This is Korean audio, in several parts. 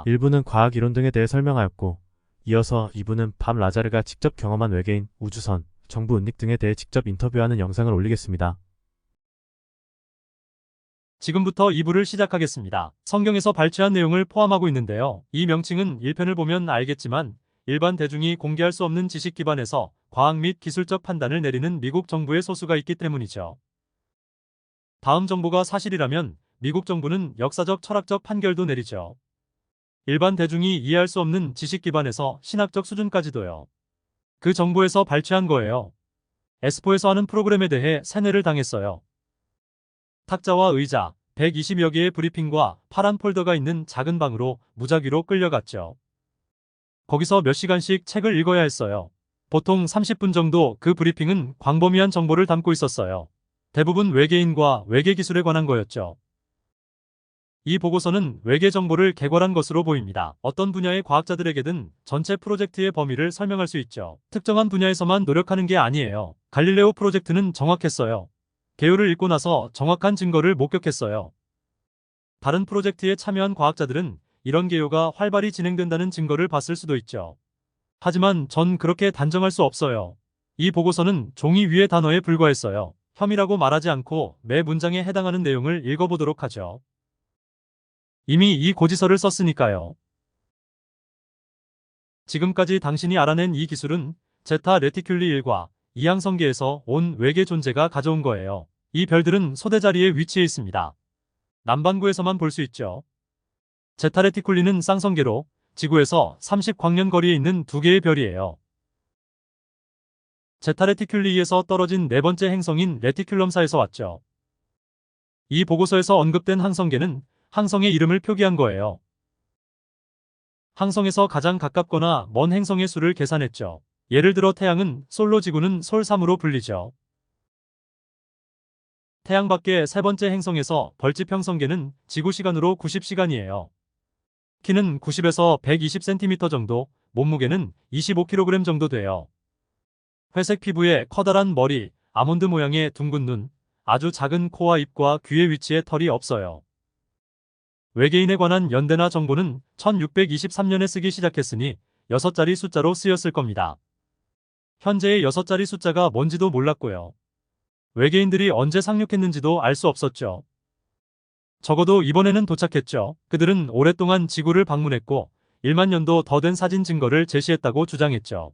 1부는 과학 이론 등에 대해 설명하였고, 이어서 2부는 밤 라자르가 직접 경험한 외계인, 우주선, 정부 은닉 등에 대해 직접 인터뷰하는 영상을 올리겠습니다. 지금부터 2부를 시작하겠습니다. 성경에서 발췌한 내용을 포함하고 있는데요. 이 명칭은 1편을 보면 알겠지만 일반 대중이 공개할 수 없는 지식 기반에서 과학 및 기술적 판단을 내리는 미국 정부의 소수가 있기 때문이죠. 다음 정보가 사실이라면 미국 정부는 역사적 철학적 판결도 내리죠. 일반 대중이 이해할 수 없는 지식 기반에서 신학적 수준까지도요. 그 정보에서 발췌한 거예요. 에스포에서 하는 프로그램에 대해 세뇌를 당했어요. 탁자와 의자, 120여 개의 브리핑과 파란 폴더가 있는 작은 방으로 무작위로 끌려갔죠. 거기서 몇 시간씩 책을 읽어야 했어요. 보통 30분 정도. 그 브리핑은 광범위한 정보를 담고 있었어요. 대부분 외계인과 외계 기술에 관한 거였죠. 이 보고서는 외계 정보를 개괄한 것으로 보입니다. 어떤 분야의 과학자들에게든 전체 프로젝트의 범위를 설명할 수 있죠. 특정한 분야에서만 노력하는 게 아니에요. 갈릴레오 프로젝트는 정확했어요. 개요를 읽고 나서 정확한 증거를 목격했어요. 다른 프로젝트에 참여한 과학자들은 이런 개요가 활발히 진행된다는 증거를 봤을 수도 있죠. 하지만 전 그렇게 단정할 수 없어요. 이 보고서는 종이 위의 단어에 불과했어요. 혐의라고 말하지 않고 매 문장에 해당하는 내용을 읽어보도록 하죠. 이미 이 고지서를 썼으니까요. 지금까지 당신이 알아낸 이 기술은 제타 레티큘리 1과 이항성계에서 온 외계 존재가 가져온 거예요. 이 별들은 소대 자리에 위치해 있습니다. 남반구에서만 볼 수 있죠. 제타 레티큘리는 쌍성계로 지구에서 30광년 거리에 있는 두 개의 별이에요. 제타 레티큘리에서 떨어진 네 번째 행성인 레티큘럼사에서 왔죠. 이 보고서에서 언급된 항성계는 항성의 이름을 표기한 거예요. 항성에서 가장 가깝거나 먼 행성의 수를 계산했죠. 예를 들어 태양은 솔로, 지구는 솔3으로 불리죠. 태양 밖의 세 번째 행성에서 벌집 형성계는 지구 시간으로 90시간이에요. 키는 90에서 120cm 정도, 몸무게는 25kg 정도 돼요. 회색 피부에 커다란 머리, 아몬드 모양의 둥근 눈, 아주 작은 코와 입과 귀의 위치에 털이 없어요. 외계인에 관한 연대나 정보는 1623년에 쓰기 시작했으니 6자리 숫자로 쓰였을 겁니다. 현재의 6자리 숫자가 뭔지도 몰랐고요. 외계인들이 언제 상륙했는지도 알 수 없었죠. 적어도 이번에는 도착했죠. 그들은 오랫동안 지구를 방문했고 1만 년도 더 된 사진 증거를 제시했다고 주장했죠.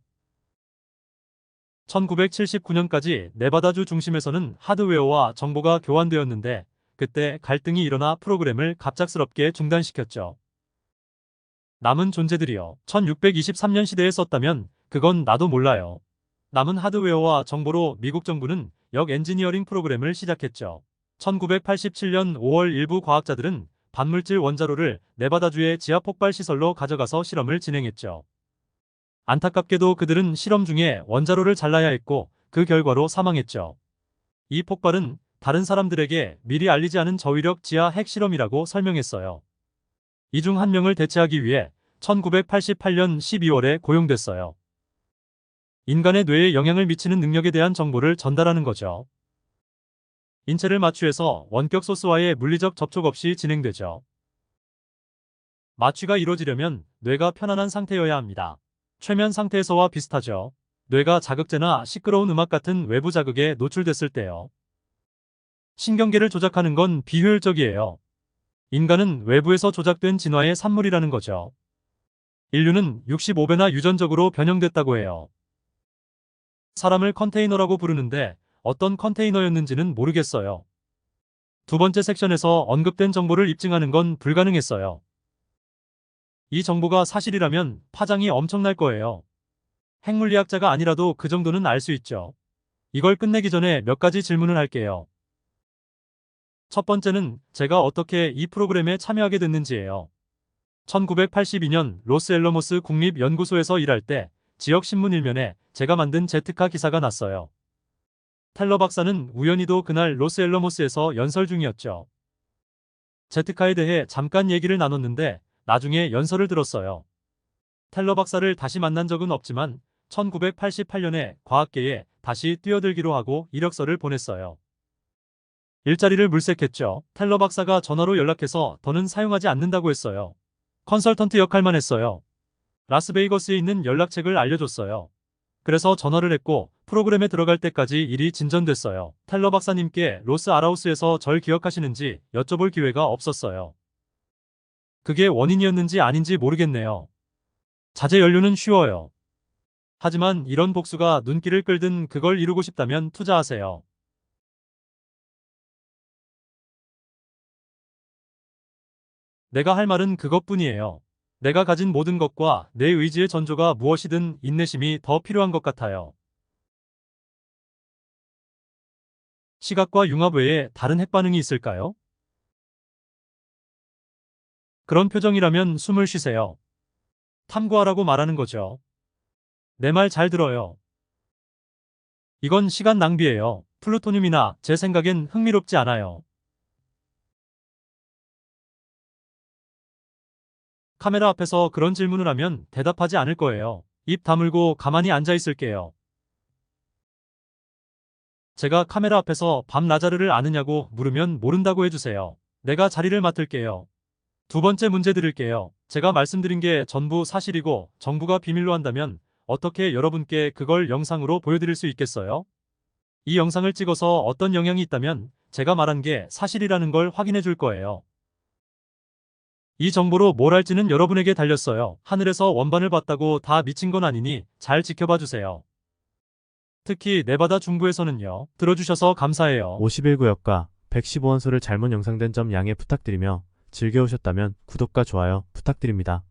1979년까지 네바다주 중심에서는 하드웨어와 정보가 교환되었는데 그때 갈등이 일어나 프로그램을 갑작스럽게 중단시켰죠. 남은 존재들이요. 1623년 시대에 썼다면 그건 나도 몰라요. 남은 하드웨어와 정보로 미국 정부는 역 엔지니어링 프로그램을 시작했죠. 1987년 5월 일부 과학자들은 반물질 원자로를 네바다주의 지하 폭발 시설로 가져가서 실험을 진행했죠. 안타깝게도 그들은 실험 중에 원자로를 잘라야 했고 그 결과로 사망했죠. 이 폭발은 다른 사람들에게 미리 알리지 않은 저위력 지하 핵실험이라고 설명했어요. 이 중 한 명을 대체하기 위해 1988년 12월에 고용됐어요. 인간의 뇌에 영향을 미치는 능력에 대한 정보를 전달하는 거죠. 인체를 마취해서 원격 소스와의 물리적 접촉 없이 진행되죠. 마취가 이루어지려면 뇌가 편안한 상태여야 합니다. 최면 상태에서와 비슷하죠. 뇌가 자극제나 시끄러운 음악 같은 외부 자극에 노출됐을 때요. 신경계를 조작하는 건 비효율적이에요. 인간은 외부에서 조작된 진화의 산물이라는 거죠. 인류는 65배나 유전적으로 변형됐다고 해요. 사람을 컨테이너라고 부르는데 어떤 컨테이너였는지는 모르겠어요. 두 번째 섹션에서 언급된 정보를 입증하는 건 불가능했어요. 이 정보가 사실이라면 파장이 엄청날 거예요. 핵물리학자가 아니라도 그 정도는 알 수 있죠. 이걸 끝내기 전에 몇 가지 질문을 할게요. 첫 번째는 제가 어떻게 이 프로그램에 참여하게 됐는지예요. 1982년 로스앨러모스 국립연구소에서 일할 때 지역 신문 일면에 제가 만든 제트카 기사가 났어요. 텔러 박사는 우연히도 그날 로스앨러모스에서 연설 중이었죠. 제트카에 대해 잠깐 얘기를 나눴는데 나중에 연설을 들었어요. 텔러 박사를 다시 만난 적은 없지만 1988년에 과학계에 다시 뛰어들기로 하고 이력서를 보냈어요. 일자리를 물색했죠. 텔러 박사가 전화로 연락해서 더는 사용하지 않는다고 했어요. 컨설턴트 역할만 했어요. 라스베이거스에 있는 연락책을 알려줬어요. 그래서 전화를 했고 프로그램에 들어갈 때까지 일이 진전됐어요. 텔러 박사님께 로스 아라우스에서 절 기억하시는지 여쭤볼 기회가 없었어요. 그게 원인이었는지 아닌지 모르겠네요. 자재 연료는 쉬워요. 하지만 이런 복수가 눈길을 끌든 그걸 이루고 싶다면 투자하세요. 내가 할 말은 그것뿐이에요. 내가 가진 모든 것과 내 의지의 전조가 무엇이든 인내심이 더 필요한 것 같아요. 시각과 융합 외에 다른 핵반응이 있을까요? 그런 표정이라면 숨을 쉬세요. 탐구하라고 말하는 거죠. 내 말 잘 들어요. 이건 시간 낭비예요. 플루토늄이나 제 생각엔 흥미롭지 않아요. 카메라 앞에서 그런 질문을 하면 대답하지 않을 거예요. 입 다물고 가만히 앉아 있을게요. 제가 카메라 앞에서 밤 라자르를 아느냐고 물으면 모른다고 해주세요. 내가 자리를 맡을게요. 두 번째 문제 드릴게요. 제가 말씀드린 게 전부 사실이고 정부가 비밀로 한다면 어떻게 여러분께 그걸 영상으로 보여드릴 수 있겠어요? 이 영상을 찍어서 어떤 영향이 있다면 제가 말한 게 사실이라는 걸 확인해 줄 거예요. 이 정보로 뭘 할지는 여러분에게 달렸어요. 하늘에서 원반을 봤다고 다 미친 건 아니니 잘 지켜봐 주세요. 특히 네바다 중부에서는요. 들어주셔서 감사해요. 51구역과 115원소를 잘못 영상된 점 양해 부탁드리며 즐겨오셨다면 구독과 좋아요 부탁드립니다.